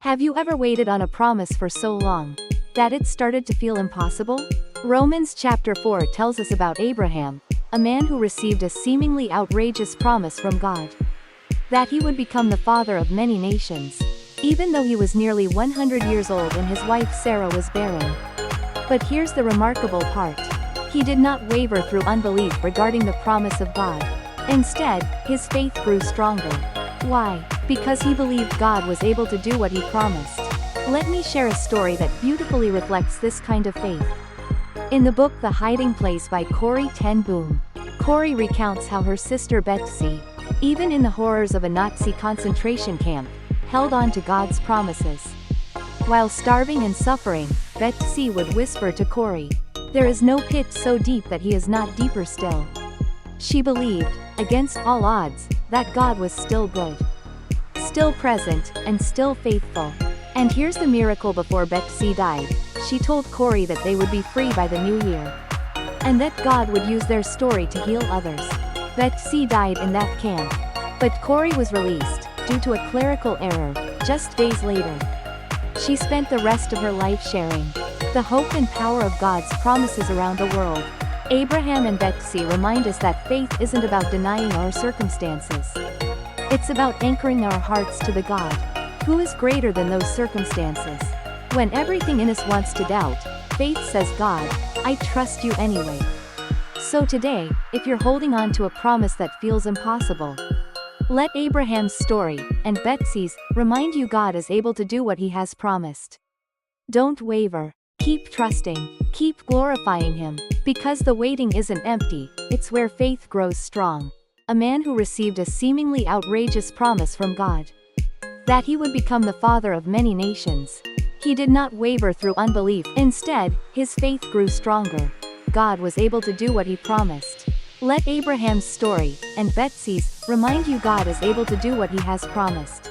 Have you ever waited on a promise for so long that it started to feel impossible? Romans chapter 4 tells us about Abraham, a man who received a seemingly outrageous promise from God, that he would become the father of many nations, even though he was nearly 100 years old and his wife Sarah was barren. But here's the remarkable part. He did not waver through unbelief regarding the promise of God. Instead, his faith grew stronger. Why? Because he believed God was able to do what he promised. Let me share a story that beautifully reflects this kind of faith. In the book The Hiding Place by Corrie ten Boom, Corrie recounts how her sister Betsy, even in the horrors of a Nazi concentration camp, held on to God's promises. While starving and suffering, Betsy would whisper to Corrie, "There is no pit so deep that he is not deeper still." She believed, against all odds, that God was still good, still present, and still faithful. And here's the miracle: before Betsy died, she told Corrie that they would be free by the new year, and that God would use their story to heal others. Betsy died in that camp, but Corrie was released, due to a clerical error, just days later. She spent the rest of her life sharing the hope and power of God's promises around the world. Abraham and Betsy remind us that faith isn't about denying our circumstances. It's about anchoring our hearts to the God who is greater than those circumstances. When everything in us wants to doubt, faith says, "God, I trust you anyway." So today, if you're holding on to a promise that feels impossible, let Abraham's story, and Betsy's, remind you God is able to do what he has promised. Don't waver. Keep trusting. Keep glorifying him. Because the waiting isn't empty, it's where faith grows strong. A man who received a seemingly outrageous promise from God, that he would become the father of many nations. He did not waver through unbelief. Instead, his faith grew stronger. God was able to do what he promised. Let Abraham's story, and Betsy's, remind you God is able to do what he has promised.